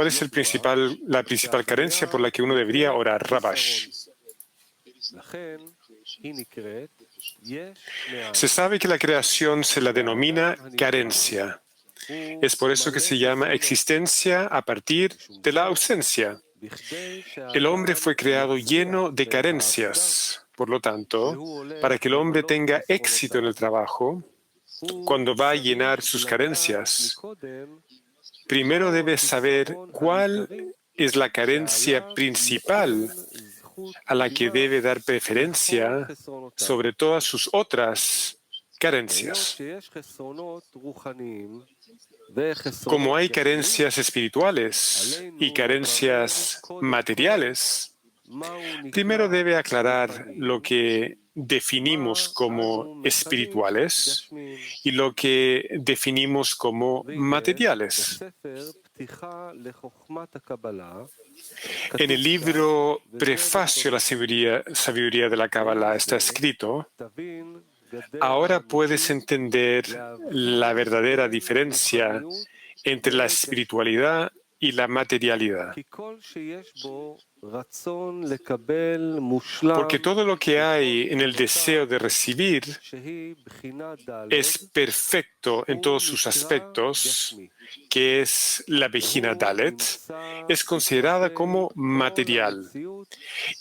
¿Cuál es la principal carencia por la que uno debería orar? Rabash. Se sabe que la creación se la denomina carencia. Es por eso que se llama existencia a partir de la ausencia. El hombre fue creado lleno de carencias. Por lo tanto, para que el hombre tenga éxito en el trabajo, cuando va a llenar sus carencias, primero debe saber cuál es la carencia principal a la que debe dar preferencia sobre todas sus otras carencias. Como hay carencias espirituales y carencias materiales, primero debe aclarar lo que definimos como espirituales y lo que definimos como materiales. En el libro Prefacio a la Sabiduría de la Kabbalah está escrito: ahora puedes entender la verdadera diferencia entre la espiritualidad y la materialidad. Porque todo lo que hay en el deseo de recibir es perfecto en todos sus aspectos, que es la Bejina Dalet, es considerada como material.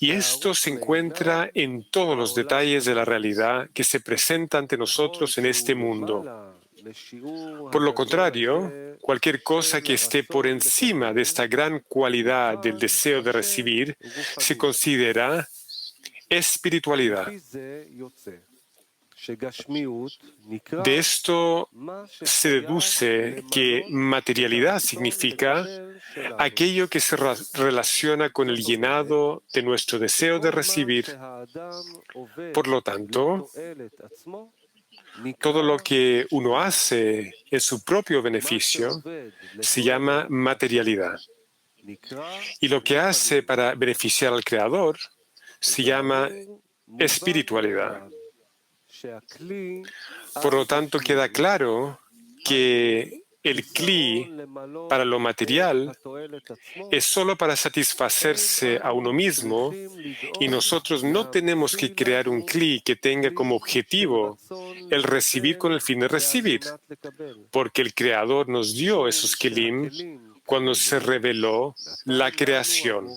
Y esto se encuentra en todos los detalles de la realidad que se presenta ante nosotros en este mundo. Por lo contrario, cualquier cosa que esté por encima de esta gran cualidad del deseo de recibir se considera espiritualidad. De esto se deduce que materialidad significa aquello que se relaciona con el llenado de nuestro deseo de recibir. Por lo tanto, todo lo que uno hace en su propio beneficio se llama materialidad. Y lo que hace para beneficiar al Creador se llama espiritualidad. Por lo tanto, queda claro que el Kli para lo material es solo para satisfacerse a uno mismo, y nosotros no tenemos que crear un Kli que tenga como objetivo el recibir con el fin de recibir, porque el Creador nos dio esos Kelim cuando se reveló la creación.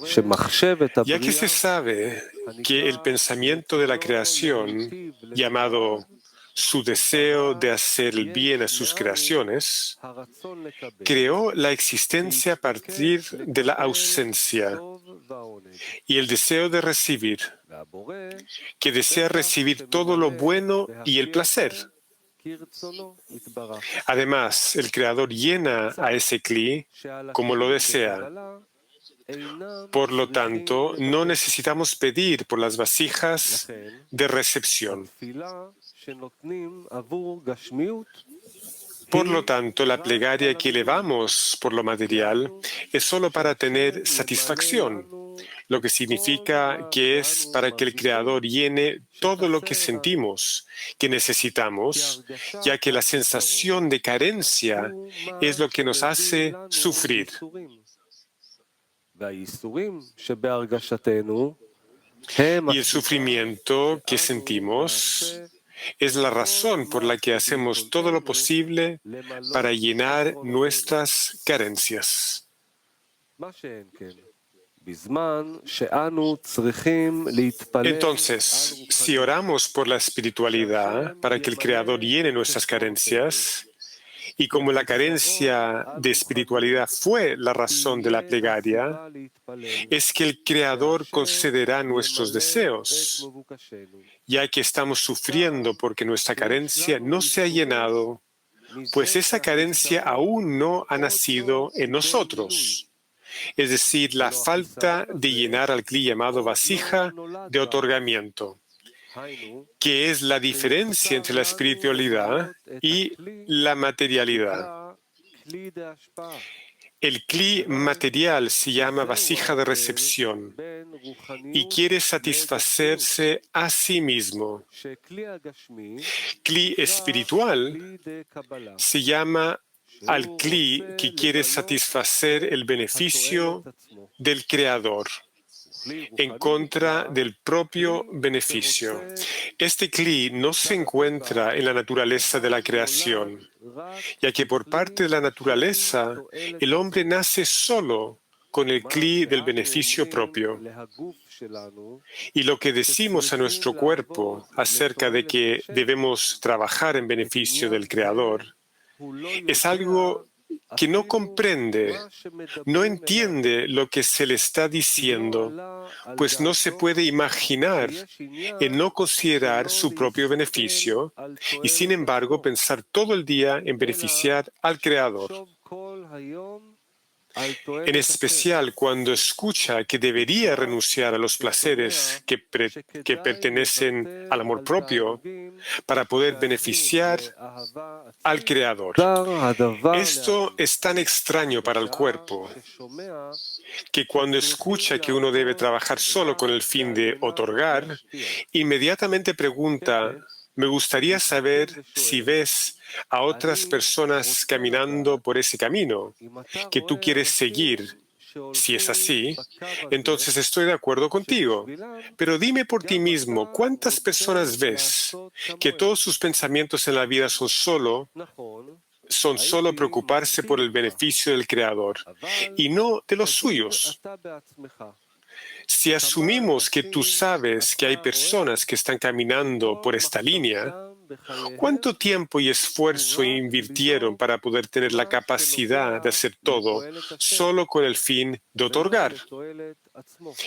Ya que se sabe que el pensamiento de la creación, llamado su deseo de hacer el bien a sus creaciones, creó la existencia a partir de la ausencia y el deseo de recibir, que desea recibir todo lo bueno y el placer. Además, el Creador llena a ese Kli como lo desea. Por lo tanto, no necesitamos pedir por las vasijas de recepción. Por lo tanto, la plegaria que elevamos por lo material es solo para tener satisfacción, lo que significa que es para que el Creador llene todo lo que sentimos que necesitamos, ya que la sensación de carencia es lo que nos hace sufrir. Y el sufrimiento que sentimos es la razón por la que hacemos todo lo posible para llenar nuestras carencias. Entonces, si oramos por la espiritualidad para que el Creador llene nuestras carencias, y como la carencia de espiritualidad fue la razón de la plegaria, es que el Creador concederá nuestros deseos, ya que estamos sufriendo porque nuestra carencia no se ha llenado, pues esa carencia aún no ha nacido en nosotros. Es decir, la falta de llenar al Kli llamado vasija de otorgamiento, que es la diferencia entre la espiritualidad y la materialidad. El Kli material se llama vasija de recepción y quiere satisfacerse a sí mismo. Kli espiritual se llama al Kli que quiere satisfacer el beneficio del Creador en contra del propio beneficio. Este Kli no se encuentra en la naturaleza de la creación, ya que por parte de la naturaleza el hombre nace solo con el Kli del beneficio propio. Y lo que decimos a nuestro cuerpo acerca de que debemos trabajar en beneficio del Creador es algo que no comprende, no entiende lo que se le está diciendo, pues no se puede imaginar en no considerar su propio beneficio y sin embargo pensar todo el día en beneficiar al Creador. En especial cuando escucha que debería renunciar a los placeres que pertenecen al amor propio para poder beneficiar al Creador. Esto es tan extraño para el cuerpo que cuando escucha que uno debe trabajar solo con el fin de otorgar, inmediatamente pregunta: me gustaría saber si ves a otras personas caminando por ese camino que tú quieres seguir. Si es así, entonces estoy de acuerdo contigo. Pero dime por ti mismo, ¿cuántas personas ves que todos sus pensamientos en la vida son solo preocuparse por el beneficio del Creador y no de los suyos? Si asumimos que tú sabes que hay personas que están caminando por esta línea, ¿cuánto tiempo y esfuerzo invirtieron para poder tener la capacidad de hacer todo solo con el fin de otorgar?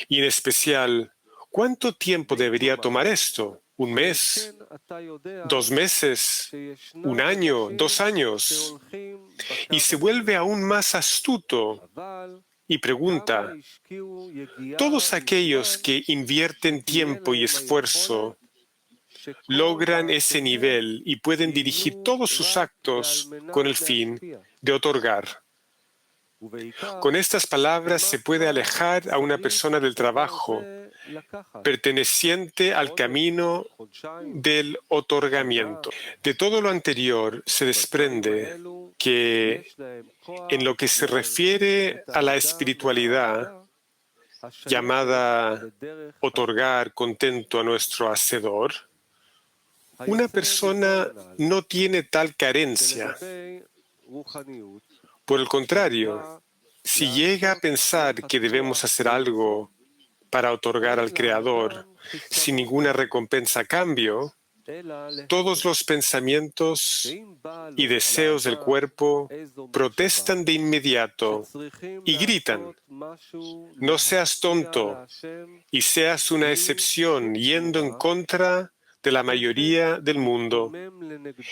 Y en especial, ¿cuánto tiempo debería tomar esto? ¿Un mes? ¿2 meses? ¿1 año? ¿2 años? Y se vuelve aún más astuto y pregunta: todos aquellos que invierten tiempo y esfuerzo logran ese nivel y pueden dirigir todos sus actos con el fin de otorgar. Con estas palabras se puede alejar a una persona del trabajo perteneciente al camino del otorgamiento. De todo lo anterior se desprende que en lo que se refiere a la espiritualidad, llamada otorgar contento a nuestro Hacedor, una persona no tiene tal carencia. Por el contrario, si llega a pensar que debemos hacer algo para otorgar al Creador sin ninguna recompensa a cambio, todos los pensamientos y deseos del cuerpo protestan de inmediato y gritan: no seas tonto y seas una excepción, yendo en contra de la mayoría del mundo,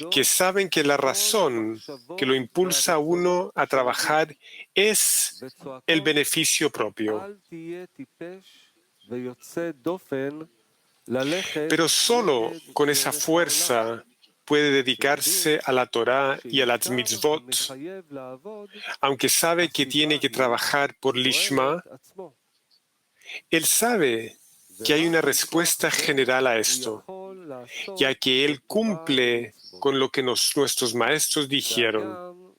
que saben que la razón que lo impulsa a uno a trabajar es el beneficio propio. Pero solo con esa fuerza puede dedicarse a la Torá y a las mitzvot, aunque sabe que tiene que trabajar por Lishma. Él sabe que hay una respuesta general a esto, ya que él cumple con lo que nuestros maestros dijeron.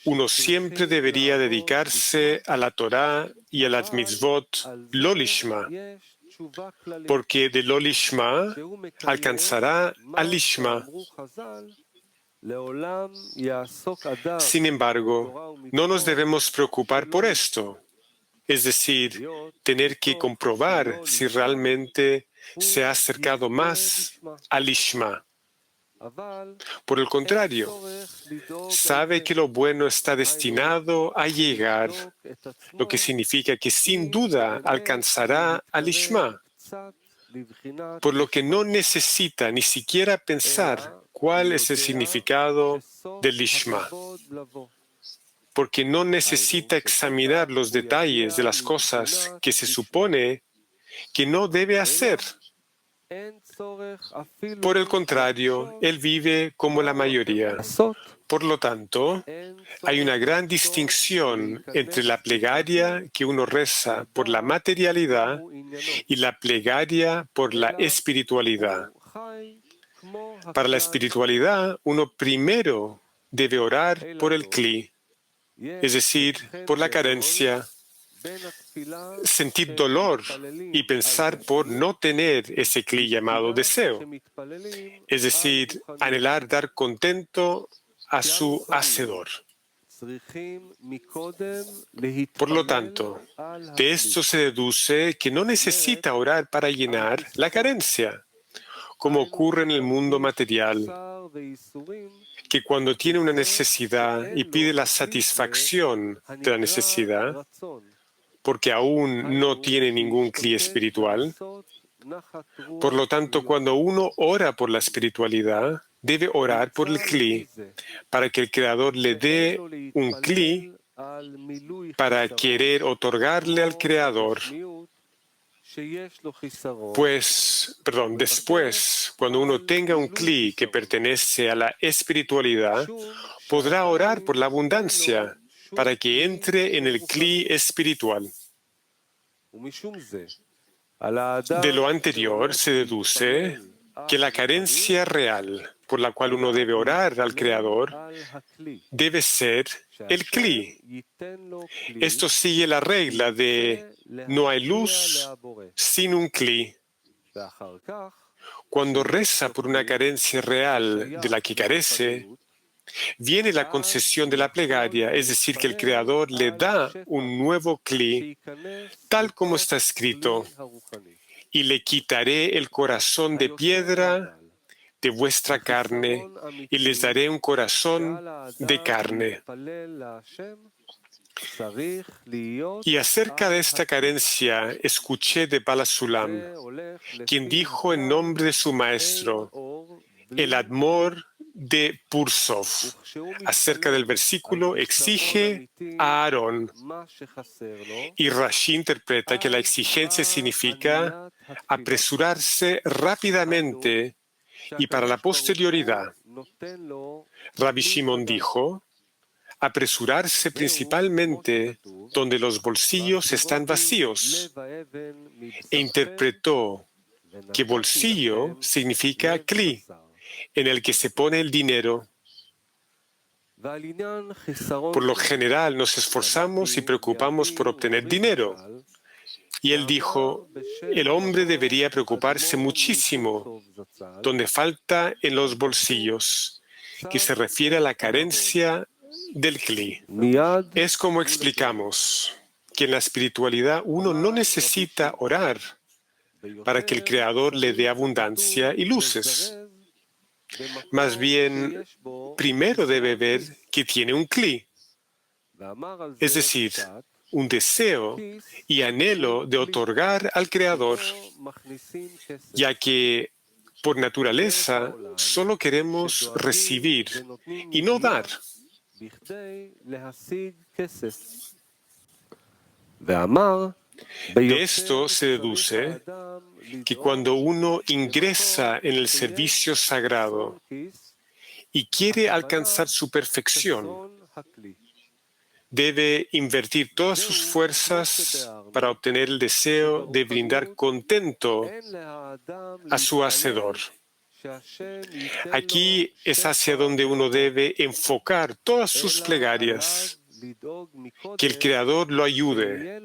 Uno siempre debería dedicarse a la Torá y a las mitzvot lo lishma, porque de lo lishma alcanzará al lishma. Sin embargo, no nos debemos preocupar por esto, es decir, tener que comprobar si realmente se ha acercado más al lishma. Por el contrario, sabe que lo bueno está destinado a llegar, lo que significa que sin duda alcanzará al lishma, por lo que no necesita ni siquiera pensar cuál es el significado del lishma, porque no necesita examinar los detalles de las cosas que se supone que no debe hacer. Por el contrario, él vive como la mayoría. Por lo tanto, hay una gran distinción entre la plegaria que uno reza por la materialidad y la plegaria por la espiritualidad. Para la espiritualidad, uno primero debe orar por el Kli, es decir, por la carencia, sentir dolor y pensar por no tener ese Kli llamado deseo, es decir, anhelar dar contento a su Hacedor. Por lo tanto, de esto se deduce que no necesita orar para llenar la carencia, como ocurre en el mundo material, que cuando tiene una necesidad y pide la satisfacción de la necesidad, porque aún no tiene ningún Kli espiritual. Por lo tanto, cuando uno ora por la espiritualidad, debe orar por el Kli, para que el Creador le dé un Kli para querer otorgarle al Creador. Después, cuando uno tenga un Kli que pertenece a la espiritualidad, podrá orar por la abundancia para que entre en el Kli espiritual. De lo anterior se deduce que la carencia real por la cual uno debe orar al Creador debe ser el Kli. Esto sigue la regla de no hay luz sin un Kli. Cuando reza por una carencia real de la que carece, viene la concesión de la plegaria, es decir, que el Creador le da un nuevo Kli, tal como está escrito, y le quitaré el corazón de piedra de vuestra carne y les daré un corazón de carne. Y acerca de esta carencia escuché de Bala Sulam, quien dijo en nombre de su maestro, el Admor de Pursov, acerca del versículo exige a Aarón. Y Rashi interpreta que la exigencia significa apresurarse rápidamente y para la posterioridad. Rabbi Shimon dijo, apresurarse principalmente donde los bolsillos están vacíos, e interpretó que bolsillo significa Kli, en el que se pone el dinero. Por lo general nos esforzamos y preocupamos por obtener dinero. Y él dijo, el hombre debería preocuparse muchísimo donde falta en los bolsillos, que se refiere a la carencia del Kli. Es como explicamos que en la espiritualidad uno no necesita orar para que el Creador le dé abundancia y luces. Más bien, primero debe ver que tiene un Kli, es decir, un deseo y anhelo de otorgar al Creador, ya que por naturaleza solo queremos recibir y no dar. De esto se deduce que cuando uno ingresa en el servicio sagrado y quiere alcanzar su perfección, debe invertir todas sus fuerzas para obtener el deseo de brindar contento a su Hacedor. Aquí es hacia donde uno debe enfocar todas sus plegarias, que el Creador lo ayude,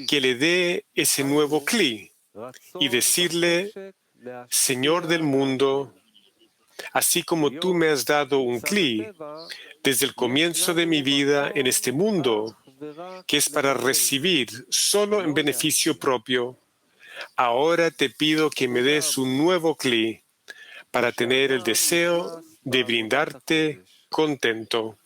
que le dé ese nuevo Kli y decirle, Señor del mundo, así como tú me has dado un Kli desde el comienzo de mi vida en este mundo, que es para recibir solo en beneficio propio, ahora te pido que me des un nuevo Kli para tener el deseo de brindarte contento.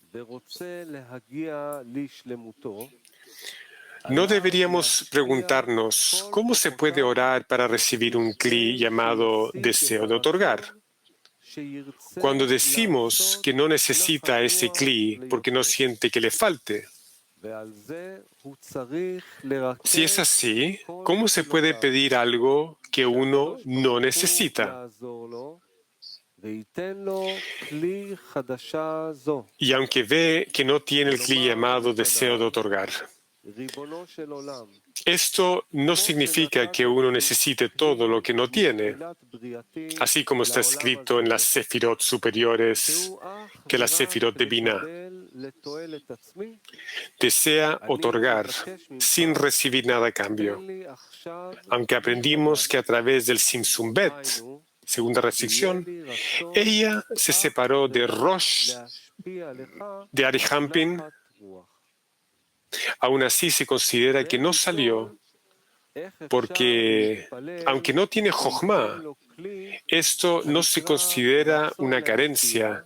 No deberíamos preguntarnos cómo se puede orar para recibir un Kli llamado deseo de otorgar. Cuando decimos que no necesita ese Kli porque no siente que le falte. Si es así, ¿cómo se puede pedir algo que uno no necesita? Y aunque ve que no tiene el Kli llamado deseo de otorgar, Esto no significa que uno necesite todo lo que no tiene, así como está escrito en las sefirot superiores, que la sefirot de Binah desea otorgar sin recibir nada a cambio. Aunque aprendimos que a través del Simsum Bet, segunda restricción, ella se separó de Rosh, de Arihampin, aún así se considera que no salió porque, aunque no tiene Jochma, esto no se considera una carencia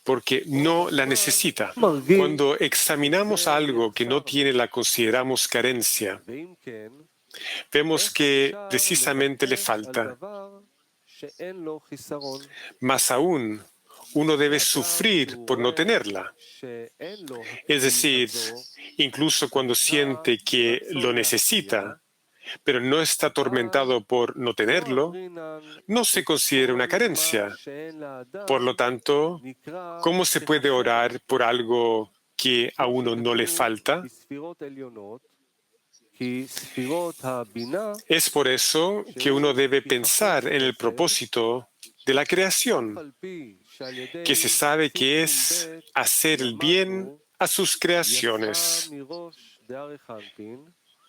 porque no la necesita. Cuando examinamos algo que no tiene, la consideramos carencia. Vemos que precisamente le falta. Más aún, uno debe sufrir por no tenerla. Es decir, incluso cuando siente que lo necesita, pero no está atormentado por no tenerlo, no se considera una carencia. Por lo tanto, ¿cómo se puede orar por algo que a uno no le falta? Es por eso que uno debe pensar en el propósito de la creación, que se sabe que es hacer el bien a sus creaciones.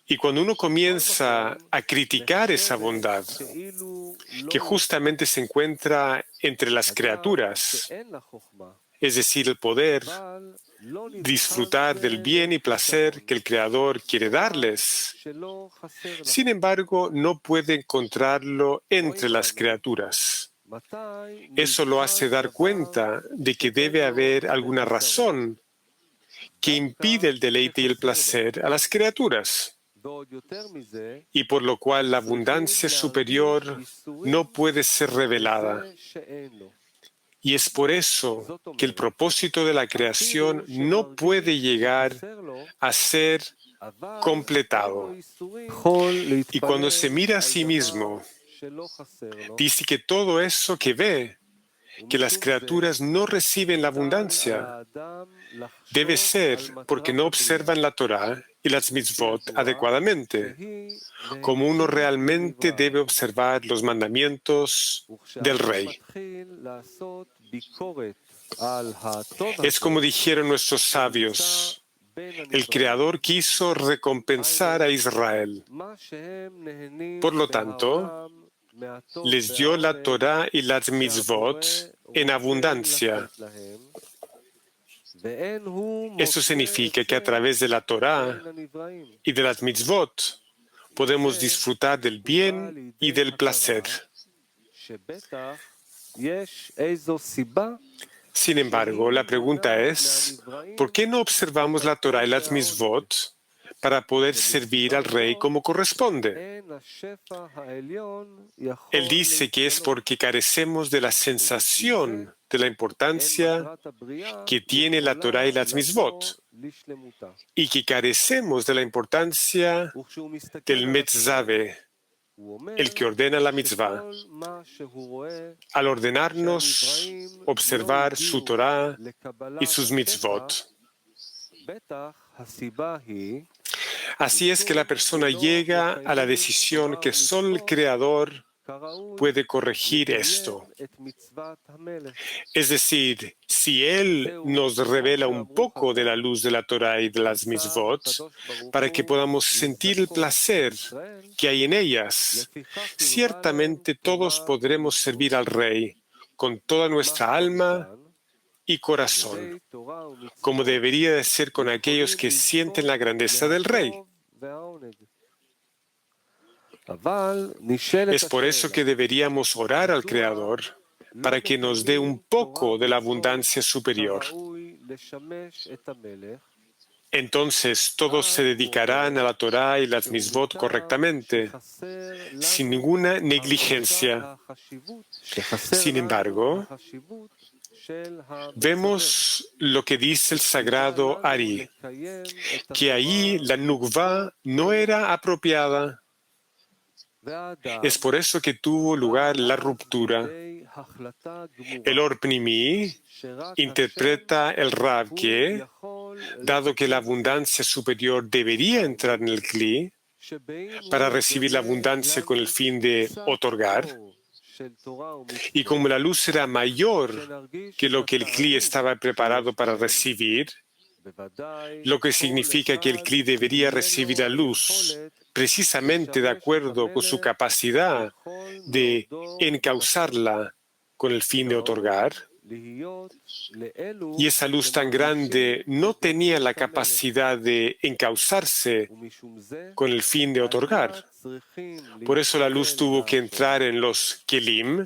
Y cuando uno comienza a criticar esa bondad, que justamente se encuentra entre las criaturas, es decir, el poder disfrutar del bien y placer que el Creador quiere darles, sin embargo, no puede encontrarlo entre las criaturas. Eso lo hace dar cuenta de que debe haber alguna razón que impide el deleite y el placer a las criaturas, y por lo cual la abundancia superior no puede ser revelada. Y es por eso que el propósito de la creación no puede llegar a ser completado. Y cuando se mira a sí mismo, dice que todo eso que ve, que las criaturas no reciben la abundancia, debe ser porque no observan la Torah y las mitzvot adecuadamente, como uno realmente debe observar los mandamientos del Rey. Es como dijeron nuestros sabios, el Creador quiso recompensar a Israel. Por lo tanto, les dio la Torah y las mitzvot en abundancia. Eso significa que a través de la Torah y de las mitzvot podemos disfrutar del bien y del placer. Sin embargo, la pregunta es, ¿por qué no observamos la Torah y las mitzvot para poder servir al Rey como corresponde? Él dice que es porque carecemos de la sensación de la importancia que tiene la Torah y las mitzvot, y que carecemos de la importancia del metzave, el que ordena la mitzvah, al ordenarnos observar su Torah y sus mitzvot. Así es que la persona llega a la decisión que solo el Creador puede corregir esto. Es decir, si Él nos revela un poco de la luz de la Torah y de las mitzvot, para que podamos sentir el placer que hay en ellas, ciertamente todos podremos servir al Rey con toda nuestra alma y corazón, como debería de ser con aquellos que sienten la grandeza del Rey. Es por eso que deberíamos orar al Creador para que nos dé un poco de la abundancia superior. Entonces todos se dedicarán a la Torah y las mitzvot correctamente, sin ninguna negligencia. Sin embargo, vemos lo que dice el sagrado Ari, que ahí la nukvá no era apropiada. Es por eso que tuvo lugar la ruptura. El Or Pnimi interpreta el Rab que dado que la abundancia superior debería entrar en el Kli para recibir la abundancia con el fin de otorgar, y como la luz era mayor que lo que el Kli estaba preparado para recibir, lo que significa que el Kli debería recibir la luz precisamente de acuerdo con su capacidad de encauzarla con el fin de otorgar, y esa luz tan grande no tenía la capacidad de encauzarse con el fin de otorgar. Por eso la luz tuvo que entrar en los Kelim,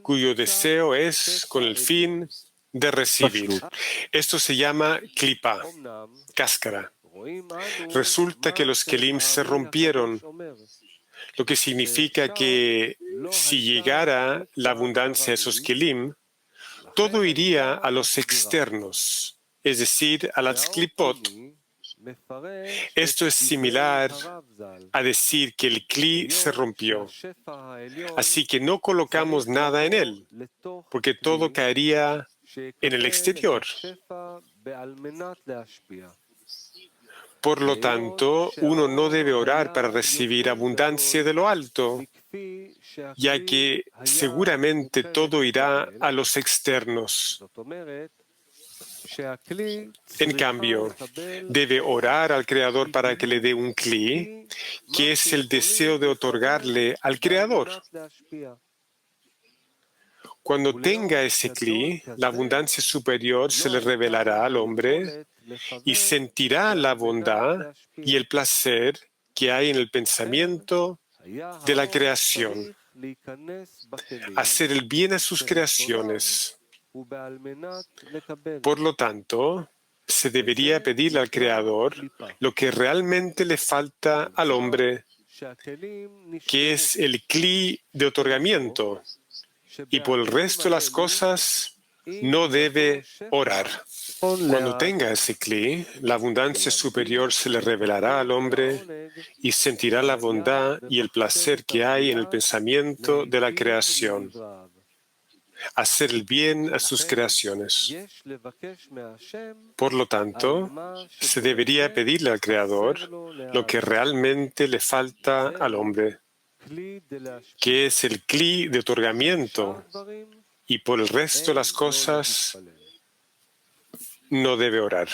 cuyo deseo es con el fin de recibir. Esto se llama klipa, cáscara. Resulta que los Kelim se rompieron, lo que significa que si llegara la abundancia de esos Kelim, todo iría a los externos, es decir, a las klipot. Esto es similar a decir que el Kli se rompió. Así que no colocamos nada en él, porque todo caería en el exterior. Por lo tanto, uno no debe orar para recibir abundancia de lo alto, ya que seguramente todo irá a los externos. En cambio, debe orar al Creador para que le dé un Kli, que es el deseo de otorgarle al Creador. Cuando tenga ese Kli, la abundancia superior se le revelará al hombre y sentirá la bondad y el placer que hay en el pensamiento de la creación, hacer el bien a sus creaciones. Por lo tanto, se debería pedirle al Creador lo que realmente le falta al hombre, que es el Kli de otorgamiento, y por el resto de las cosas no debe orar. Cuando tenga ese Kli, la abundancia superior se le revelará al hombre y sentirá la bondad y el placer que hay en el pensamiento de la creación, hacer el bien a sus creaciones. Por lo tanto, se debería pedirle al Creador lo que realmente le falta al hombre, que es el Kli de otorgamiento, y por el resto de las cosas no debe orar.